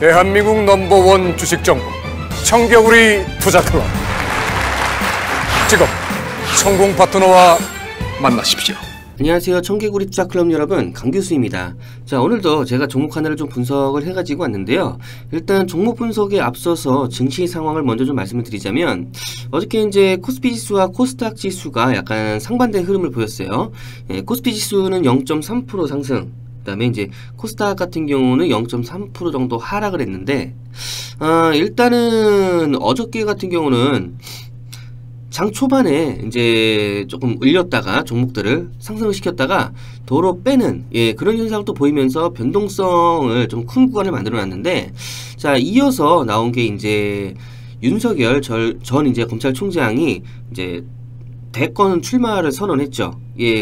대한민국 넘버원 주식정보 청개구리 투자클럽. 지금 성공 파트너와 만나십시오. 안녕하세요. 청개구리 투자클럽 여러분, 강교수입니다. 자, 오늘도 제가 종목 하나를 좀 분석을 해가지고 왔는데요. 일단 종목 분석에 앞서서 증시 상황을 먼저 좀 말씀을 드리자면, 어저께 이제 코스피 지수와 코스닥 지수가 약간 상반된 흐름을 보였어요. 코스피 지수는 0.3% 상승, 그 다음에 이제 코스닥 같은 경우는 0.3% 정도 하락을 했는데, 일단은 어저께 같은 경우는 장 초반에 이제 조금 을렸다가 종목들을 상승을 시켰다가 도로 빼는 그런 현상을 또 보이면서 변동성을 좀 큰 구간을 만들어 놨는데, 자, 이어서 나온 게 이제 윤석열 전 이제 검찰총장이 이제 대권 출마를 선언했죠.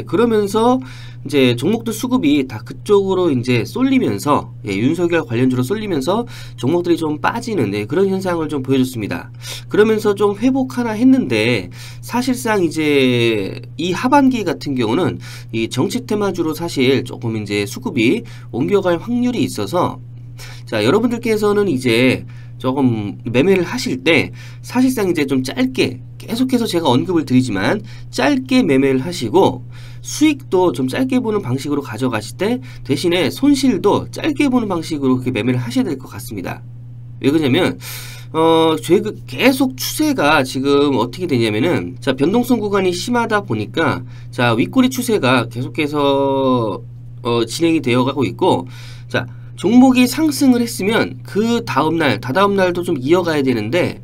그러면서 이제 종목들 수급이 다 그쪽으로 이제 쏠리면서, 윤석열 관련주로 쏠리면서 종목들이 좀 빠지는 그런 현상을 좀 보여줬습니다. 그러면서 좀 회복하나 했는데, 사실상 이제 이 하반기 같은 경우는 이 정치 테마주로 사실 조금 이제 수급이 옮겨갈 확률이 있어서, 자, 여러분들께서는 이제 조금 매매를 하실 때 사실상 이제 좀 짧게, 계속해서 제가 언급을 드리지만 짧게 매매를 하시고 수익도 좀 짧게 보는 방식으로 가져가실 때 대신에 손실도 짧게 보는 방식으로 그렇게 매매를 하셔야 될 것 같습니다. 왜 그러냐면 계속 추세가 지금 어떻게 되냐면은, 자, 변동성 구간이 심하다 보니까, 자, 윗꼬리 추세가 계속해서 진행이 되어 가고 있고, 자, 종목이 상승을 했으면 그 다음날, 다다음날도 좀 이어가야 되는데,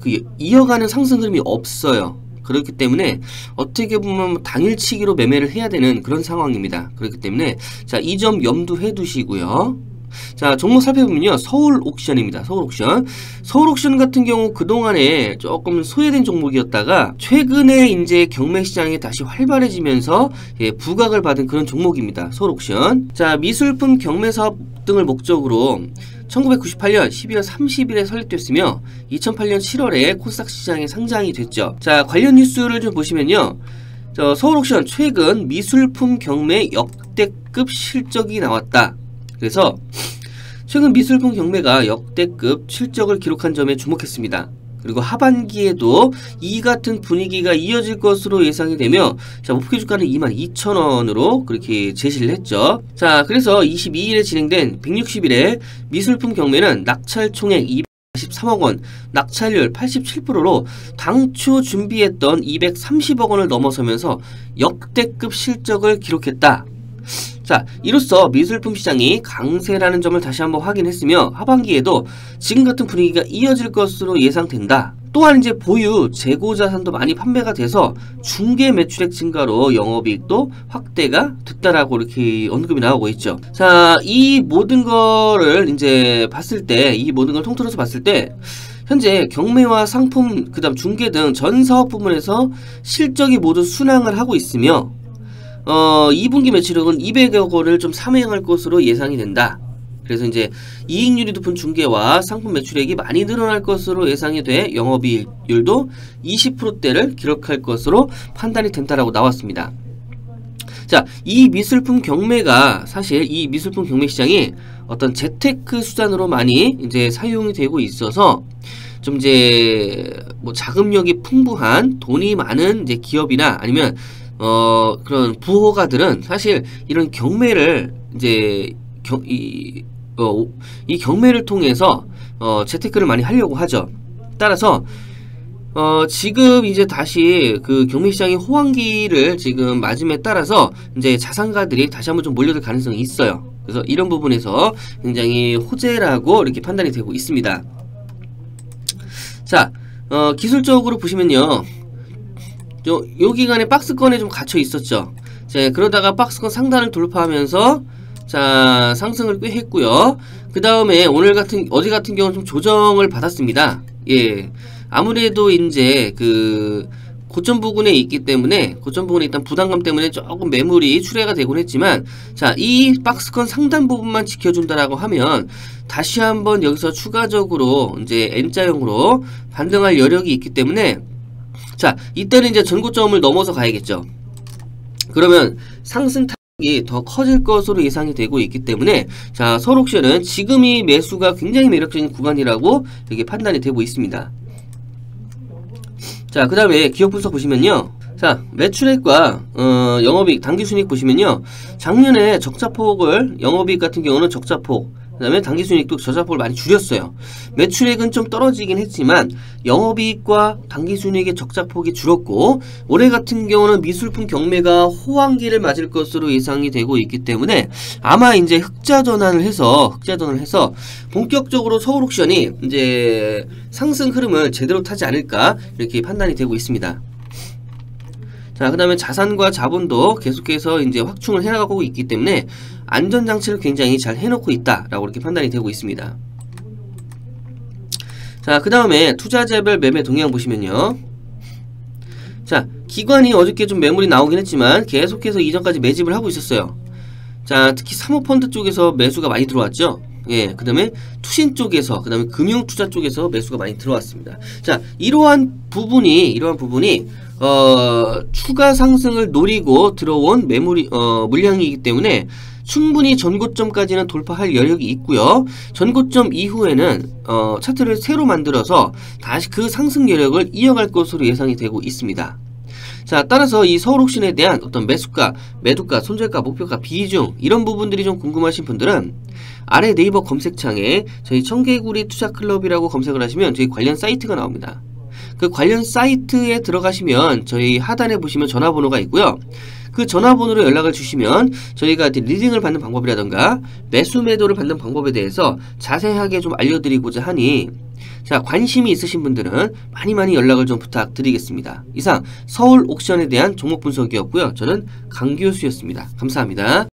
그 이어가는 상승 흐름이 없어요. 그렇기 때문에 어떻게 보면 당일치기로 매매를 해야 되는 그런 상황입니다. 그렇기 때문에, 자, 이 점 염두해 두시고요. 자, 종목 살펴보면요, 서울옥션입니다. 서울옥션 같은 경우 그동안에 조금 소외된 종목이었다가 최근에 이제 경매시장이 다시 활발해지면서 부각을 받은 그런 종목입니다. 서울옥션. 자, 미술품 경매사업 등을 목적으로 1998년 12월 30일에 설립됐으며 2008년 7월에 코스닥 시장에 상장이 됐죠. 자, 관련 뉴스를 좀 보시면요, 서울옥션 최근 미술품 경매 역대급 실적이 나왔다. 그래서 최근 미술품 경매가 역대급 실적을 기록한 점에 주목했습니다. 그리고 하반기에도 이 같은 분위기가 이어질 것으로 예상이 되며, 자, 목표 주가는 22,000원으로 그렇게 제시를 했죠. 자, 그래서 22일에 진행된 160일의 미술품 경매는 낙찰 총액 243억 원, 낙찰률 87%로 당초 준비했던 230억 원을 넘어서면서 역대급 실적을 기록했다. 자, 이로써 미술품 시장이 강세라는 점을 다시 한번 확인했으며 하반기에도 지금 같은 분위기가 이어질 것으로 예상된다. 또한 이제 보유, 재고 자산도 많이 판매가 돼서 중개 매출액 증가로 영업이익도 확대가 됐다라고 이렇게 언급이 나오고 있죠. 자, 이 모든 거를 이제 봤을 때, 이 모든 걸 통틀어서 봤을 때 현재 경매와 상품, 그 다음 중개 등 전 사업 부문에서 실적이 모두 순항을 하고 있으며 2분기 매출액은 200억 원을 좀 상회할 것으로 예상이 된다. 그래서 이제 이익률이 높은 중개와 상품 매출액이 많이 늘어날 것으로 예상이 돼 영업이익률도 20%대를 기록할 것으로 판단이 된다라고 나왔습니다. 자, 이 미술품 경매가 사실 이 미술품 경매 시장이 어떤 재테크 수단으로 많이 이제 사용이 되고 있어서 좀 이제 뭐 자금력이 풍부한 돈이 많은 이제 기업이나 아니면 그런 부호가들은 사실 이런 경매를 이제 이 경매를 통해서 재테크를 많이 하려고 하죠. 따라서 지금 이제 다시 그 경매 시장이 호황기를 지금 맞음에 따라서 이제 자산가들이 다시 한번 좀 몰려들 가능성이 있어요. 그래서 이런 부분에서 굉장히 호재라고 이렇게 판단이 되고 있습니다. 자, 기술적으로 보시면요, 요 기간에 박스권에 좀 갇혀 있었죠. 자, 그러다가 박스권 상단을 돌파하면서, 자, 상승을 꽤 했고요. 그 다음에 어제 같은 경우는 좀 조정을 받았습니다. 아무래도 이제 그 고점 부근에 있기 때문에, 고점 부근에 일단 부담감 때문에 조금 매물이 출회가 되곤 했지만, 자, 이 박스권 상단 부분만 지켜준다라고 하면 다시 한번 여기서 추가적으로 이제 N자형으로 반등할 여력이 있기 때문에, 자, 이때는 이제 전고점을 넘어서 가야겠죠. 그러면 상승 이 더 커질 것으로 예상이 되고 있기 때문에 자, 서울옥션은 지금이 매수가 굉장히 매력적인 구간이라고 이렇게 판단이 되고 있습니다. 자, 그 다음에 기업 분석 보시면요. 자, 매출액과 영업이익, 당기순이익 보시면요. 작년에 적자폭을, 영업이익 같은 경우는 적자폭, 그 다음에 당기순이익도 적자폭을 많이 줄였어요. 매출액은 좀 떨어지긴 했지만 영업이익과 당기순이익의 적자폭이 줄었고, 올해 같은 경우는 미술품 경매가 호황기를 맞을 것으로 예상이 되고 있기 때문에 아마 이제 흑자 전환을 해서 본격적으로 서울옥션이 이제 상승 흐름을 제대로 타지 않을까 이렇게 판단이 되고 있습니다. 자, 그 다음에 자산과 자본도 계속해서 이제 확충을 해나가고 있기 때문에 안전장치를 굉장히 잘 해놓고 있다라고 이렇게 판단이 되고 있습니다. 자, 그 다음에 투자자별 매매 동향 보시면요. 자, 기관이 어저께 좀 매물이 나오긴 했지만 계속해서 이전까지 매집을 하고 있었어요. 자, 특히 사모펀드 쪽에서 매수가 많이 들어왔죠. 예, 그 다음에 투신 쪽에서, 그 다음에 금융투자 쪽에서 매수가 많이 들어왔습니다. 자, 이러한 부분이 추가 상승을 노리고 들어온 물량이기 때문에 충분히 전고점까지는 돌파할 여력이 있고요. 전고점 이후에는 차트를 새로 만들어서 다시 그 상승 여력을 이어갈 것으로 예상이 되고 있습니다. 자, 따라서 이 서울옥션에 대한 어떤 매수가, 매도가, 손절가, 목표가, 비중 이런 부분들이 좀 궁금하신 분들은 아래 네이버 검색창에 저희 청개구리 투자클럽이라고 검색을 하시면 저희 관련 사이트가 나옵니다. 그 관련 사이트에 들어가시면 저희 하단에 보시면 전화번호가 있고요. 그 전화번호로 연락을 주시면 저희가 리딩을 받는 방법이라던가 매수 매도를 받는 방법에 대해서 자세하게 좀 알려드리고자 하니, 자, 관심이 있으신 분들은 많이 연락을 좀 부탁드리겠습니다. 이상 서울옥션에 대한 종목 분석이었고요. 저는 강 교수였습니다. 감사합니다.